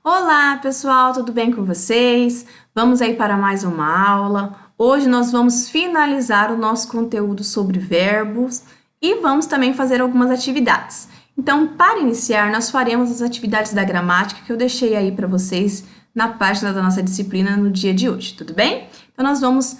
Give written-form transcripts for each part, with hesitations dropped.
Olá, pessoal, tudo bem com vocês? Vamos aí para mais uma aula. Hoje nós vamos finalizar o nosso conteúdo sobre verbos e vamos também fazer algumas atividades. Então, para iniciar, nós faremos as atividades da gramática que eu deixei aí para vocês na página da nossa disciplina no dia de hoje, tudo bem? Então, nós vamos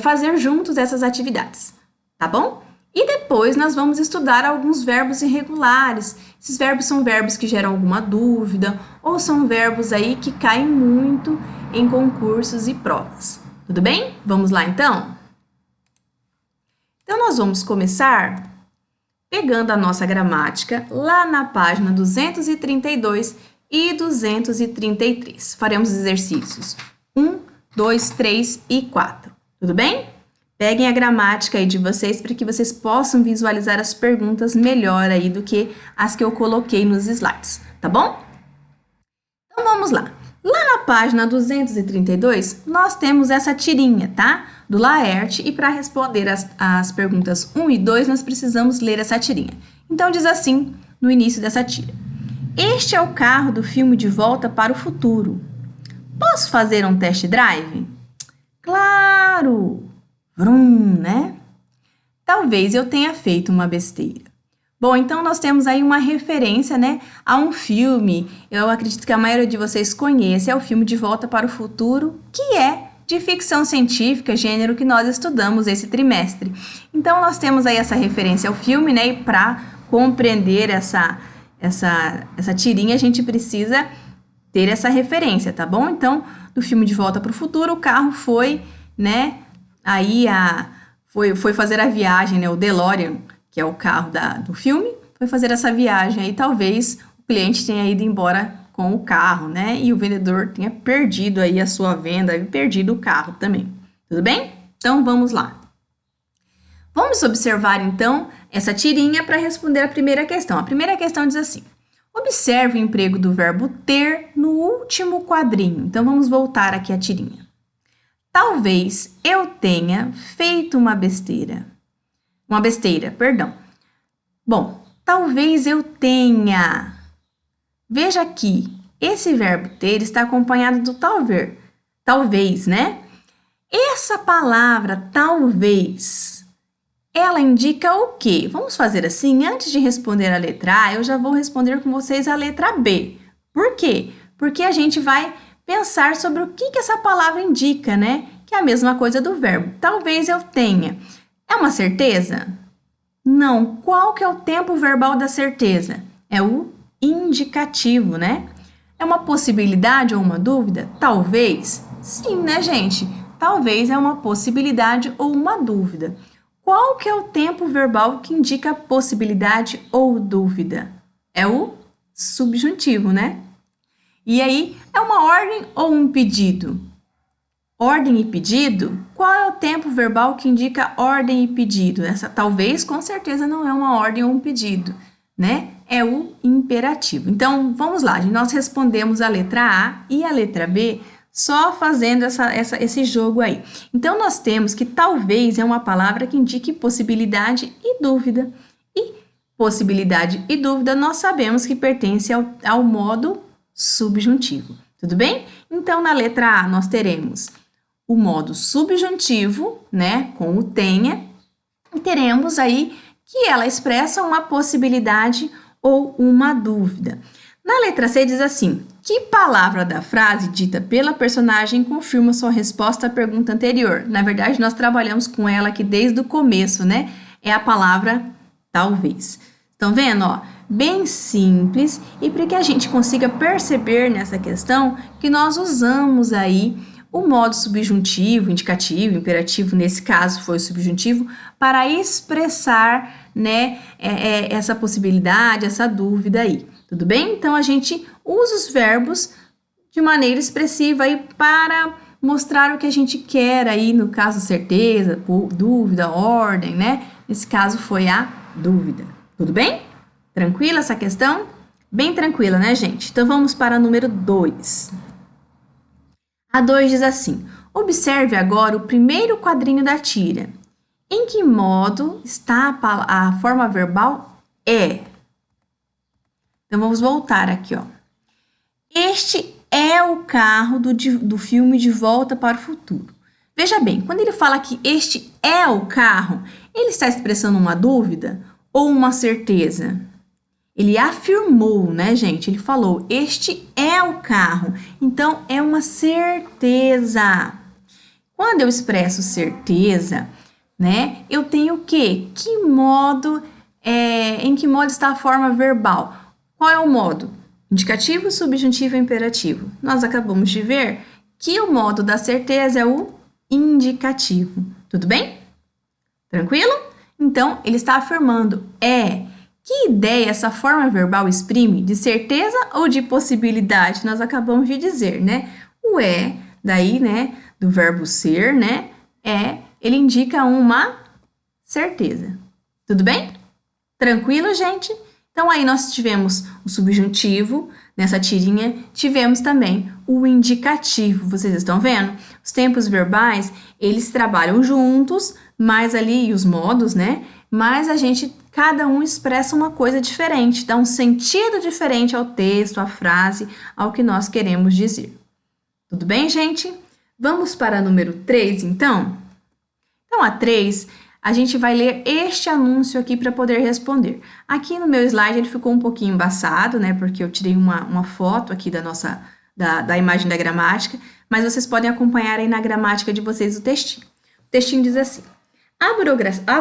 fazer juntos essas atividades, tá bom? E depois nós vamos estudar alguns verbos irregulares. Esses verbos são verbos que geram alguma dúvida ou são verbos aí que caem muito em concursos e provas. Tudo bem? Vamos lá então? Então nós vamos começar pegando a nossa gramática lá na página 232 e 233. Faremos os exercícios 1, 2, 3 e 4. Tudo bem? Peguem a gramática aí de vocês para que vocês possam visualizar as perguntas melhor aí do que as que eu coloquei nos slides, tá bom? Então vamos lá. Lá na página 232, nós temos essa tirinha, tá? Do Laerte, e para responder as perguntas 1 e 2, nós precisamos ler essa tirinha. Então diz assim, no início dessa tira. Este é o carro do filme De Volta para o Futuro. Posso fazer um test drive? Claro! Vrum, né? Talvez eu tenha feito uma besteira. Bom, então nós temos aí uma referência, né, a um filme. Eu acredito que a maioria de vocês conhece, é o filme De Volta para o Futuro, que é de ficção científica, gênero que nós estudamos esse trimestre. Então nós temos aí essa referência ao filme, né, e para compreender essa tirinha a gente precisa ter essa referência, tá bom? Então, do filme De Volta para o Futuro, o carro foi, né, aí foi fazer a viagem, né? O DeLorean, que é o carro do filme, foi fazer essa viagem aí. Talvez o cliente tenha ido embora com o carro, né? E o vendedor tenha perdido aí a sua venda e perdido o carro também. Tudo bem? Então vamos lá. Vamos observar então essa tirinha para responder a primeira questão. A primeira questão diz assim: observe o emprego do verbo ter no último quadrinho. Então vamos voltar aqui a tirinha. Talvez eu tenha feito uma besteira. Uma besteira, perdão. Bom, talvez eu tenha. Veja aqui, esse verbo ter está acompanhado do talvez, né? Essa palavra talvez, ela indica o quê? Vamos fazer assim, antes de responder a letra A, eu já vou responder com vocês a letra B. Por quê? Porque a gente vai pensar sobre o que essa palavra indica, né? Que é a mesma coisa do verbo. Talvez eu tenha. É uma certeza? Não. Qual que é o tempo verbal da certeza? É o indicativo, né? É uma possibilidade ou uma dúvida? Talvez. Sim, né, gente? Talvez é uma possibilidade ou uma dúvida. Qual que é o tempo verbal que indica possibilidade ou dúvida? É o subjuntivo, né? E aí, é uma ordem ou um pedido? Ordem e pedido? Qual é o tempo verbal que indica ordem e pedido? Essa talvez, com certeza, não é uma ordem ou um pedido, né? É o imperativo. Então, vamos lá. Nós respondemos a letra A e a letra B só fazendo esse jogo aí. Então, nós temos que talvez é uma palavra que indique possibilidade e dúvida. E possibilidade e dúvida nós sabemos que pertence ao modo subjuntivo, tudo bem? Então, na letra A, nós teremos o modo subjuntivo, né, com o tenha, e teremos aí que ela expressa uma possibilidade ou uma dúvida. Na letra C diz assim: que palavra da frase dita pela personagem confirma sua resposta à pergunta anterior? Na verdade, nós trabalhamos com ela aqui desde o começo, né? É a palavra talvez. Estão vendo, ó? Bem simples, e para que a gente consiga perceber nessa questão que nós usamos aí o modo subjuntivo, indicativo, imperativo, nesse caso foi o subjuntivo, para expressar, né, essa possibilidade, essa dúvida aí, tudo bem? Então, a gente usa os verbos de maneira expressiva aí para mostrar o que a gente quer aí, no caso, certeza, dúvida, ordem, né? Nesse caso foi a dúvida, tudo bem? Tranquila essa questão? Bem tranquila, né, gente? Então, vamos para a número 2. A 2 diz assim: observe agora o primeiro quadrinho da tira. Em que modo está a forma verbal é? Então, vamos voltar aqui, ó. Este é o carro do filme De Volta para o Futuro. Veja bem, quando ele fala que este é o carro, ele está expressando uma dúvida ou uma certeza? Ele afirmou, né, gente? Ele falou, este é o carro. Então, é uma certeza. Quando eu expresso certeza, né, eu tenho o quê? Em que modo está a forma verbal? Qual é o modo? Indicativo, subjuntivo e imperativo. Nós acabamos de ver que o modo da certeza é o indicativo. Tudo bem? Tranquilo? Então, ele está afirmando, que ideia essa forma verbal exprime? De certeza ou de possibilidade? Nós acabamos de dizer, né? O daí, né, do verbo ser, né, ele indica uma certeza. Tudo bem? Tranquilo, gente? Então, aí nós tivemos o subjuntivo, nessa tirinha, tivemos também o indicativo. Vocês estão vendo? Os tempos verbais, eles trabalham juntos, mas ali, e os modos, né? Mas cada um expressa uma coisa diferente, dá um sentido diferente ao texto, à frase, ao que nós queremos dizer. Tudo bem, gente? Vamos para a número 3, então? Então, a 3, a gente vai ler este anúncio aqui para poder responder. Aqui no meu slide ele ficou um pouquinho embaçado, né? Porque eu tirei uma foto aqui da imagem da gramática, mas vocês podem acompanhar aí na gramática de vocês o textinho. O textinho diz assim: a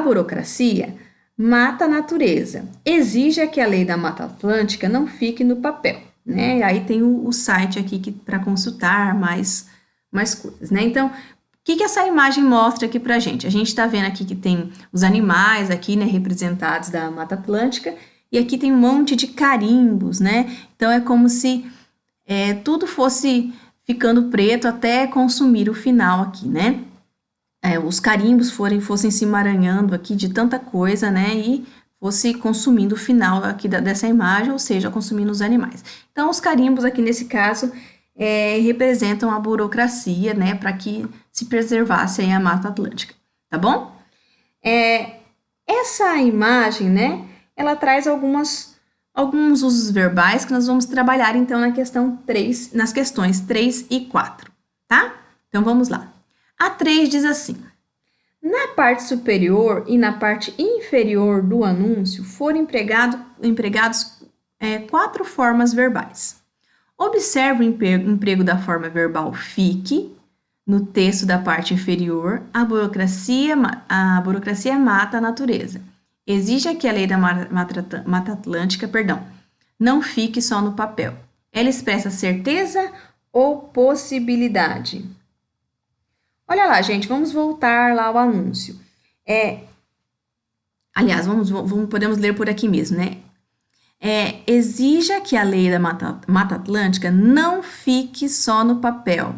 burocracia mata a natureza, exige que a lei da Mata Atlântica não fique no papel, né? Aí tem o site aqui para consultar mais coisas, né? Então, o que essa imagem mostra aqui pra gente? A gente está vendo aqui que tem os animais aqui, né, representados da Mata Atlântica, e aqui tem um monte de carimbos, né? Então, é como se tudo fosse ficando preto até consumir o final aqui, né? Os carimbos fossem se emaranhando aqui de tanta coisa, né? E fosse consumindo o final aqui dessa imagem, ou seja, consumindo os animais. Então, os carimbos aqui nesse caso representam a burocracia, né? Para que se preservasse aí a Mata Atlântica, tá bom? Essa imagem, né? Ela traz alguns usos verbais que nós vamos trabalhar, então, nas questões 3 e 4, tá? Então, vamos lá. A 3 diz assim: na parte superior e na parte inferior do anúncio foram empregados 4 formas verbais. Observe o emprego da forma verbal fique no texto da parte inferior. A burocracia mata a natureza. Exige que a lei da Mata Atlântica, não fique só no papel. Ela expressa certeza ou possibilidade? Olha lá, gente, vamos voltar lá ao anúncio. Aliás, podemos ler por aqui mesmo, né? Exija que a lei da Mata Atlântica não fique só no papel.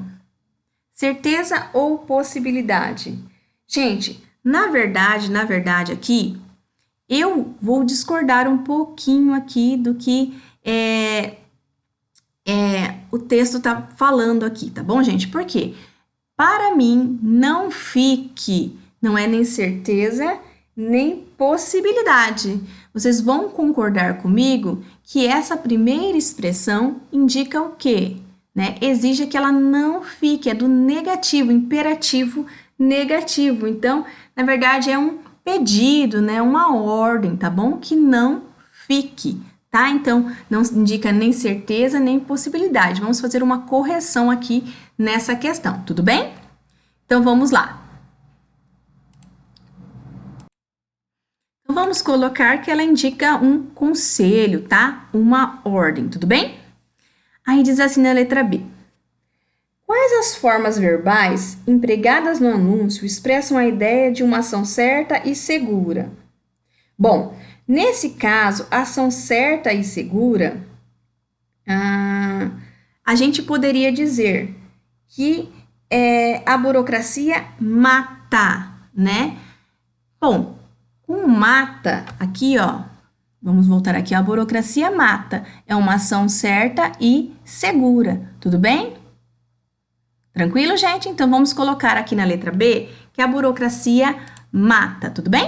Certeza ou possibilidade? Gente, na verdade aqui, eu vou discordar um pouquinho aqui do que o texto está falando aqui, tá bom, gente? Por quê? Para mim, não fique, não é nem certeza, nem possibilidade. Vocês vão concordar comigo que essa primeira expressão indica o quê? Né? Exige que ela não fique, é do negativo, imperativo negativo. Então, na verdade, é um pedido, né? Uma ordem, tá bom? Que não fique, tá? Então, não indica nem certeza, nem possibilidade. Vamos fazer uma correção aqui nessa questão, tudo bem? Então, vamos lá. Então, vamos colocar que ela indica um conselho, tá? Uma ordem, tudo bem? Aí diz assim na letra B: quais as formas verbais empregadas no anúncio expressam a ideia de uma ação certa e segura? Bom, nesse caso, ação certa e segura, a gente poderia dizer que a burocracia mata, né? Bom, com mata, aqui, ó, vamos voltar aqui, a burocracia mata, é uma ação certa e segura, tudo bem? Tranquilo, gente? Então, vamos colocar aqui na letra B que a burocracia mata, tudo bem?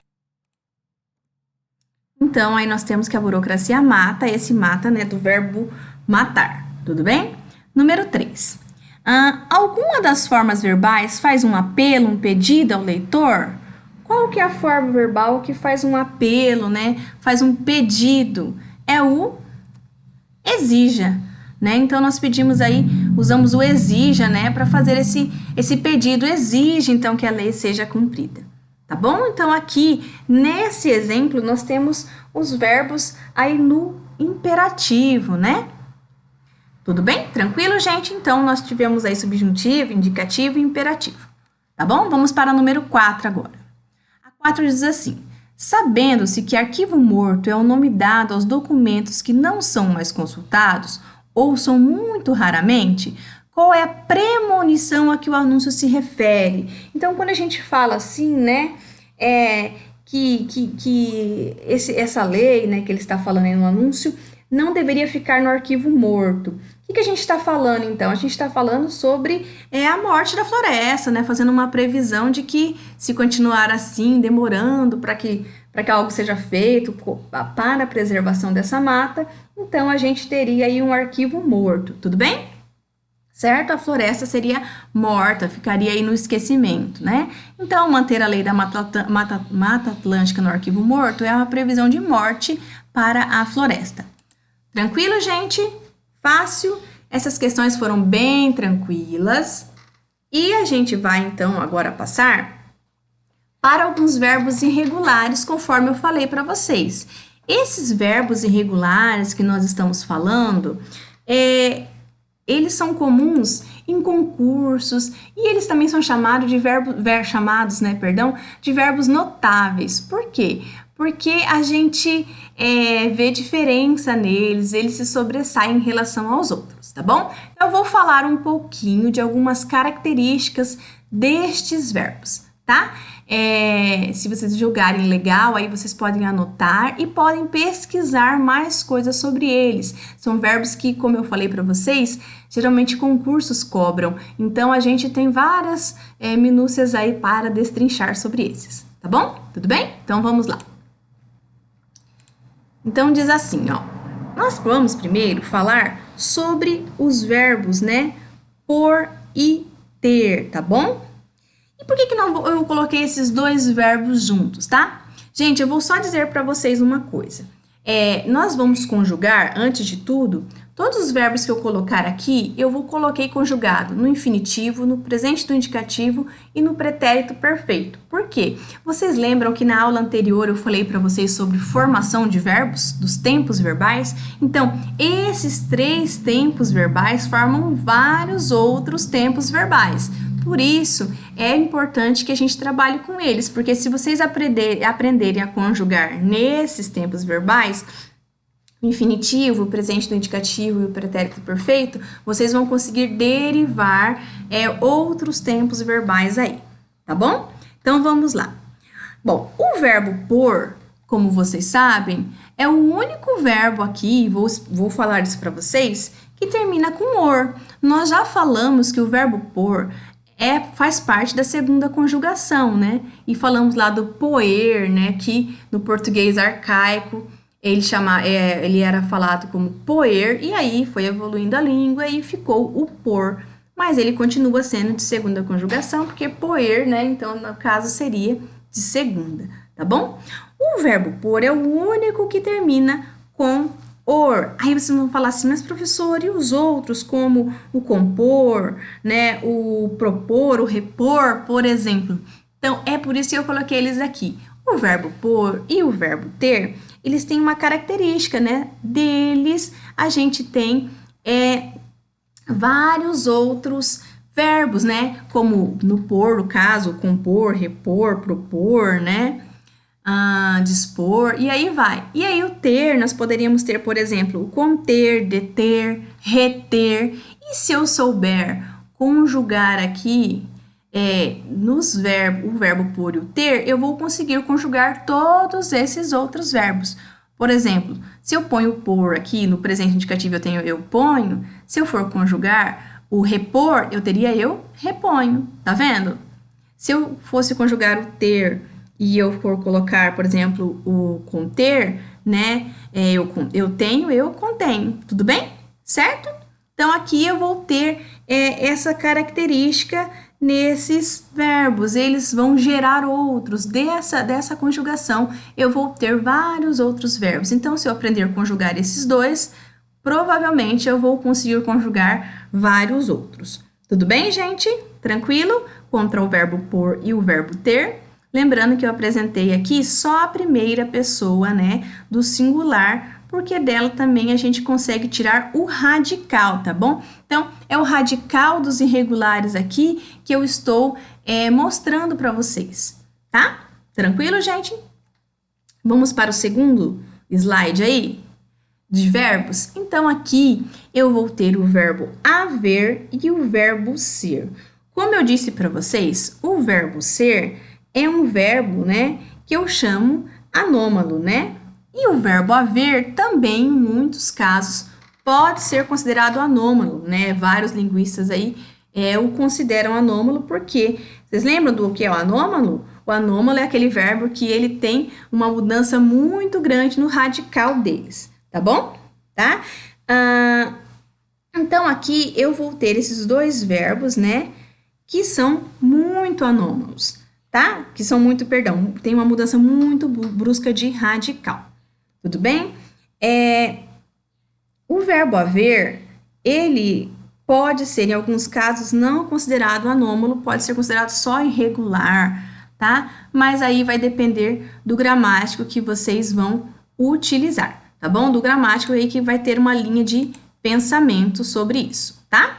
Então, aí nós temos que a burocracia mata, esse mata, né, do verbo matar, tudo bem? Número 3. Alguma das formas verbais faz um apelo, um pedido ao leitor? Qual que é a forma verbal que faz um apelo, né? Faz um pedido? É o exija, né? Então, nós pedimos aí, usamos o exija, né? Para fazer esse pedido. Exige, então, que a lei seja cumprida. Tá bom? Então, aqui, nesse exemplo, nós temos os verbos aí no imperativo, né? Tudo bem? Tranquilo, gente? Então, nós tivemos aí subjuntivo, indicativo e imperativo. Tá bom? Vamos para o número 4 agora. A 4 diz assim: sabendo-se que arquivo morto é o nome dado aos documentos que não são mais consultados ou são muito raramente, qual é a premonição a que o anúncio se refere? Então, quando a gente fala assim, né, essa lei, né, que ele está falando aí no anúncio, não deveria ficar no arquivo morto. O que a gente está falando, então? A gente está falando sobre a morte da floresta, né? Fazendo uma previsão de que, se continuar assim, demorando para que algo seja feito para a preservação dessa mata, então a gente teria aí um arquivo morto, tudo bem? Certo? A floresta seria morta, ficaria aí no esquecimento, né? Então, manter a lei da Mata Atlântica no arquivo morto é uma previsão de morte para a floresta. Tranquilo, gente? Fácil? Essas questões foram bem tranquilas. E a gente vai, então, agora passar para alguns verbos irregulares, conforme eu falei para vocês. Esses verbos irregulares que nós estamos falando, eles são comuns em concursos e eles também são chamados de verbos notáveis. Por quê? Porque a gente vê diferença neles, eles se sobressaem em relação aos outros, tá bom? Eu vou falar um pouquinho de algumas características destes verbos, tá? Se vocês julgarem legal, aí vocês podem anotar e podem pesquisar mais coisas sobre eles. São verbos que, como eu falei para vocês, geralmente concursos cobram. Então, a gente tem várias minúcias aí para destrinchar sobre esses, tá bom? Tudo bem? Então, vamos lá. Então, diz assim, ó. Nós vamos primeiro falar sobre os verbos, né? Por e ter, tá bom? E por que não eu coloquei esses dois verbos juntos, tá? Gente, eu vou só dizer para vocês uma coisa. Nós vamos conjugar, antes de tudo, todos os verbos que eu colocar aqui, eu coloquei conjugado no infinitivo, no presente do indicativo e no pretérito perfeito. Por quê? Vocês lembram que na aula anterior eu falei para vocês sobre formação de verbos, dos tempos verbais? Então, esses 3 tempos verbais formam vários outros tempos verbais. Por isso, é importante que a gente trabalhe com eles, porque se vocês aprenderem a conjugar nesses tempos verbais, o infinitivo, o presente do indicativo e o pretérito perfeito, vocês vão conseguir derivar outros tempos verbais aí, tá bom? Então, vamos lá. Bom, o verbo por, como vocês sabem, é o único verbo aqui, vou falar isso para vocês, que termina com or. Nós já falamos que o verbo por faz parte da segunda conjugação, né? E falamos lá do poer, né? Que no português arcaico ele era falado como poer, e aí foi evoluindo a língua e ficou o por. Mas ele continua sendo de segunda conjugação, porque poer, né? Então, no caso, seria de segunda, tá bom? O verbo por é o único que termina com or. Aí vocês vão falar assim, mas professor, e os outros, como o compor, né, o propor, o repor, por exemplo? Então, é por isso que eu coloquei eles aqui. O verbo por e o verbo ter, eles têm uma característica, né? Deles, a gente tem vários outros verbos, né? Como no por, no caso, compor, repor, propor, né? Dispor, e aí vai. E aí o ter, nós poderíamos ter, por exemplo, o conter, deter, reter. E se eu souber conjugar aqui o verbo por e o ter, eu vou conseguir conjugar todos esses outros verbos. Por exemplo, se eu ponho por aqui, no presente indicativo eu tenho eu ponho, se eu for conjugar o repor, eu teria eu reponho, tá vendo? Se eu fosse conjugar o ter e eu for colocar, por exemplo, o conter, né? Eu tenho, eu contenho, tudo bem? Certo? Então, aqui eu vou ter essa característica nesses verbos, eles vão gerar outros. Dessa conjugação, eu vou ter vários outros verbos. Então, se eu aprender a conjugar esses dois, provavelmente eu vou conseguir conjugar vários outros. Tudo bem, gente? Tranquilo? Contra o verbo por e o verbo ter. Lembrando que eu apresentei aqui só a primeira pessoa, né, do singular, porque dela também a gente consegue tirar o radical, tá bom? Então, é o radical dos irregulares aqui que eu estou mostrando para vocês, tá? Tranquilo, gente? Vamos para o segundo slide aí, de verbos? Então, aqui eu vou ter o verbo haver e o verbo ser. Como eu disse para vocês, o verbo ser é um verbo, né, que eu chamo anômalo, né? E o verbo haver também, em muitos casos, pode ser considerado anômalo, né? Vários linguistas aí o consideram anômalo porque, vocês lembram do que é o anômalo? O anômalo é aquele verbo que ele tem uma mudança muito grande no radical deles, tá bom? Tá? Então, aqui eu vou ter esses dois verbos, né, que são muito anômalos, tá? Que são muito, perdão, tem uma mudança muito brusca de radical. Tudo bem? O verbo haver, ele pode ser, em alguns casos, não considerado anômalo, pode ser considerado só irregular, tá? Mas aí vai depender do gramático que vocês vão utilizar, tá bom? Do gramático aí que vai ter uma linha de pensamento sobre isso, tá?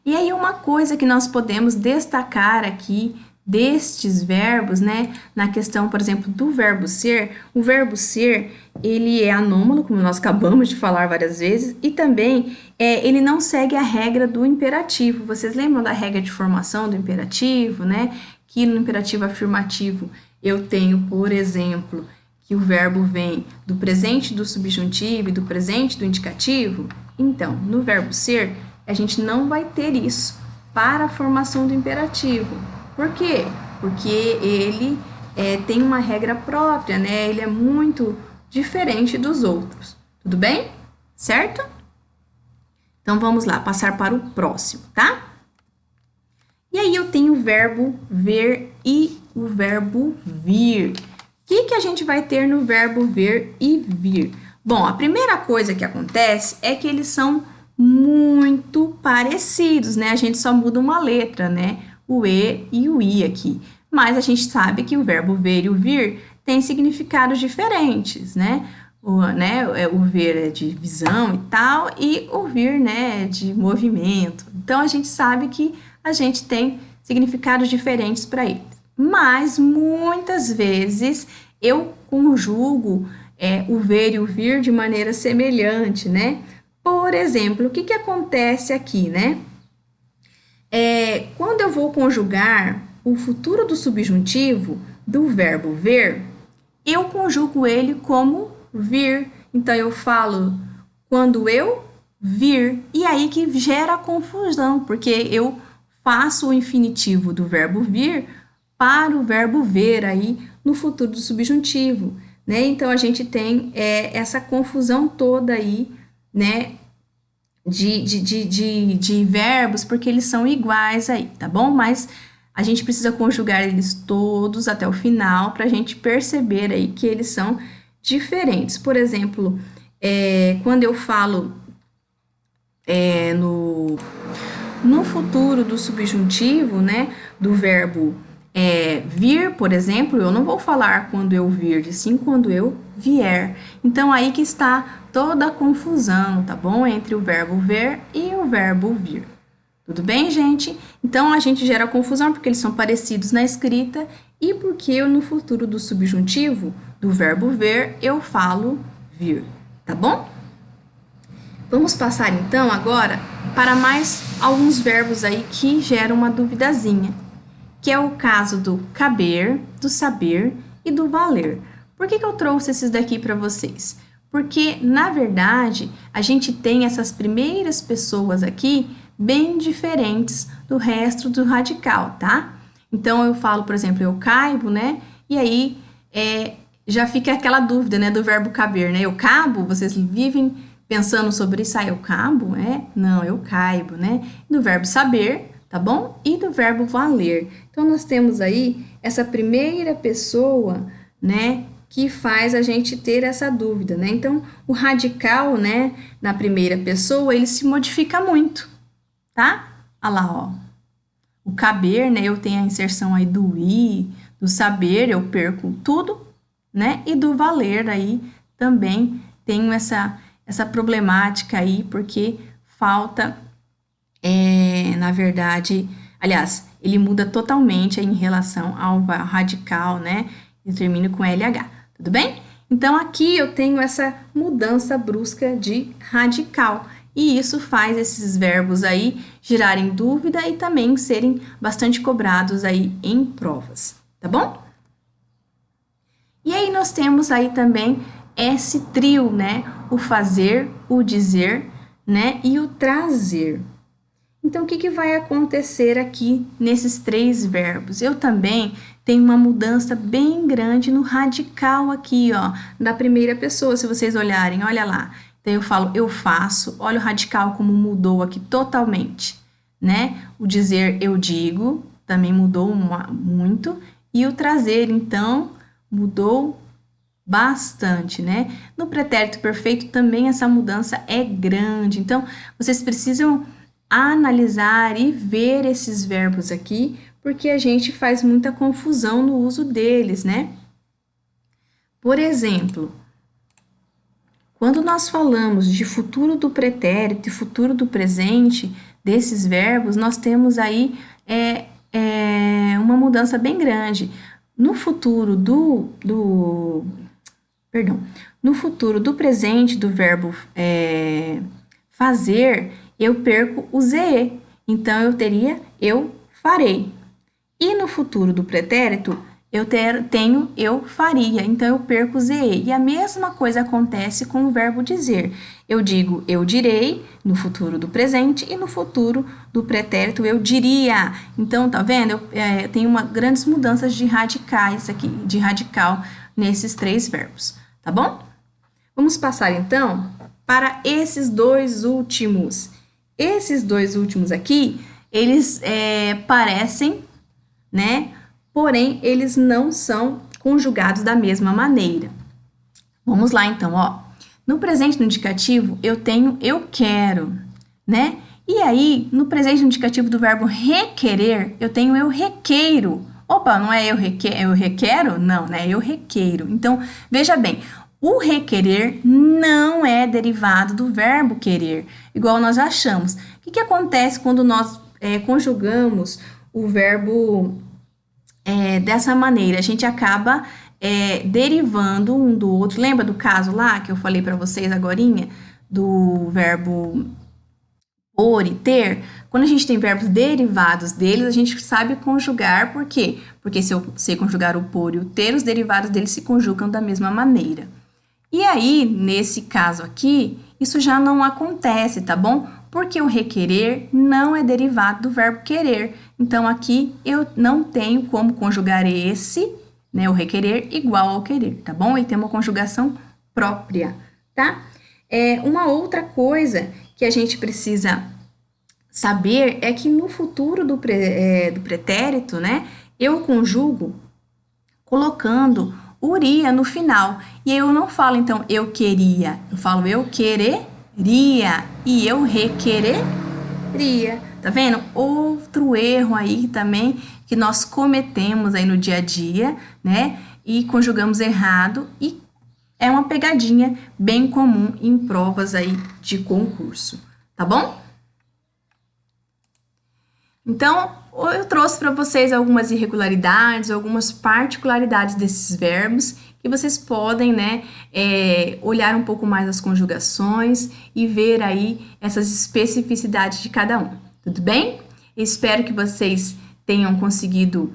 E aí uma coisa que nós podemos destacar aqui destes verbos, né, na questão, por exemplo, do verbo ser, o verbo ser, ele é anômalo, como nós acabamos de falar várias vezes, e também ele não segue a regra do imperativo. Vocês lembram da regra de formação do imperativo, né? Que no imperativo afirmativo eu tenho, por exemplo, que o verbo vem do presente do subjuntivo e do presente do indicativo. Então, no verbo ser, a gente não vai ter isso para a formação do imperativo. Por quê? Porque ele tem uma regra própria, né? Ele é muito diferente dos outros. Tudo bem? Certo? Então, vamos lá, passar para o próximo, tá? E aí, eu tenho o verbo ver e o verbo vir. O que a gente vai ter no verbo ver e vir? Bom, a primeira coisa que acontece é que eles são muito parecidos, né? A gente só muda uma letra, né? O E e o I aqui. Mas a gente sabe que o verbo ver e o vir têm significados diferentes, né? O ver é de visão e tal, e o vir, né, é de movimento. Então, a gente sabe que a gente tem significados diferentes para eles. Mas, muitas vezes, eu conjugo o ver e o vir de maneira semelhante, né? Por exemplo, o que acontece aqui, né? Quando eu vou conjugar o futuro do subjuntivo do verbo ver, eu conjugo ele como vir. Então, eu falo quando eu vir, e aí que gera confusão, porque eu faço o infinitivo do verbo vir para o verbo ver aí no futuro do subjuntivo, né? Então, a gente tem essa confusão toda aí, né? De verbos, porque eles são iguais aí, tá bom? Mas a gente precisa conjugar eles todos até o final para a gente perceber aí que eles são diferentes. Por exemplo, quando eu falo no futuro do subjuntivo, né, do verbo vir, por exemplo, eu não vou falar quando eu vir, e sim quando eu vier. Então, aí que está toda a confusão, tá bom? Entre o verbo ver e o verbo vir. Tudo bem, gente? Então, a gente gera confusão porque eles são parecidos na escrita e porque eu, no futuro do subjuntivo, do verbo ver, eu falo vir, tá bom? Vamos passar, então, agora para mais alguns verbos aí que geram uma duvidazinha, que é o caso do caber, do saber e do valer. Por que eu trouxe esses daqui para vocês? Porque, na verdade, a gente tem essas primeiras pessoas aqui bem diferentes do resto do radical, tá? Então, eu falo, por exemplo, eu caibo, né? E aí, já fica aquela dúvida, né, do verbo caber, né? Eu cabo, vocês vivem pensando sobre isso, eu cabo? Não, eu caibo, né? Do verbo saber, tá bom? E do verbo valer. Então, nós temos aí essa primeira pessoa, né, que faz a gente ter essa dúvida, né? Então, o radical, né, na primeira pessoa, ele se modifica muito, tá? Olha lá, ó. O caber, né, eu tenho a inserção aí do i, do saber, eu perco tudo, né? E do valer aí também tenho essa problemática aí, porque falta, na verdade, aliás, ele muda totalmente em relação ao radical, né? Eu termino com LH, tudo bem? Então, aqui eu tenho essa mudança brusca de radical, e isso faz esses verbos aí gerarem dúvida e também serem bastante cobrados aí em provas, tá bom? E aí nós temos aí também esse trio, né? O fazer, o dizer, né? E o trazer. Então, o que vai acontecer aqui nesses três verbos? Eu também tenho uma mudança bem grande no radical aqui, ó, da primeira pessoa, se vocês olharem, olha lá. Então, eu falo, eu faço, olha o radical como mudou aqui totalmente, né? O dizer, eu digo, também mudou muito. E o trazer, então, mudou bastante, né? No pretérito perfeito também essa mudança é grande. Então, vocês precisam analisar e ver esses verbos aqui, porque a gente faz muita confusão no uso deles, né? Por exemplo, quando nós falamos de futuro do pretérito e futuro do presente desses verbos, nós temos aí uma mudança bem grande. No futuro no futuro do presente do verbo fazer, eu perco o ZE. Então, eu teria eu farei. E no futuro do pretérito, eu tenho eu faria. Então, eu perco o ZE. E a mesma coisa acontece com o verbo dizer. Eu digo eu direi no futuro do presente e no futuro do pretérito eu diria. Então, tá vendo? Eu tenho grandes mudanças de radicais aqui, de radical nesses três verbos, tá bom? Vamos passar então para esses dois últimos. Esses dois últimos aqui, eles parecem, né? Porém, eles não são conjugados da mesma maneira. Vamos lá, então, ó. No presente no indicativo, eu tenho eu quero, né? E aí, no presente no indicativo do verbo requerer, eu tenho eu requeiro. Opa, não é eu requero? Não, né? Eu requeiro. Então, veja bem, o requerer não é derivado do verbo querer, igual nós achamos. O que acontece quando nós conjugamos o verbo dessa maneira? A gente acaba derivando um do outro. Lembra do caso lá que eu falei para vocês agorinha? Do verbo por e ter? Quando a gente tem verbos derivados deles, a gente sabe conjugar. Por quê? Porque se eu sei conjugar o por e o ter, os derivados deles se conjugam da mesma maneira. E aí, nesse caso aqui, isso já não acontece, tá bom? Porque o requerer não é derivado do verbo querer. Então, aqui eu não tenho como conjugar esse, né, o requerer, igual ao querer, tá bom? Ele tem uma conjugação própria, tá? Uma outra coisa que a gente precisa saber é que no futuro do pretérito, né, eu conjugo colocando uria no final. E eu não falo, então, eu queria. Eu falo eu quereria e eu requereria. Tá vendo? Outro erro aí também que nós cometemos aí no dia a dia, né? E conjugamos errado e é uma pegadinha bem comum em provas aí de concurso, tá bom? Então, eu trouxe para vocês algumas irregularidades, algumas particularidades desses verbos que vocês podem, né, olhar um pouco mais as conjugações e ver aí essas especificidades de cada um, tudo bem? Espero que vocês tenham conseguido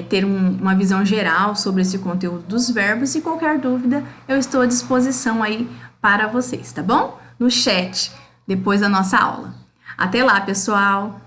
ter uma visão geral sobre esse conteúdo dos verbos e qualquer dúvida eu estou à disposição aí para vocês, tá bom? No chat, depois da nossa aula. Até lá, pessoal!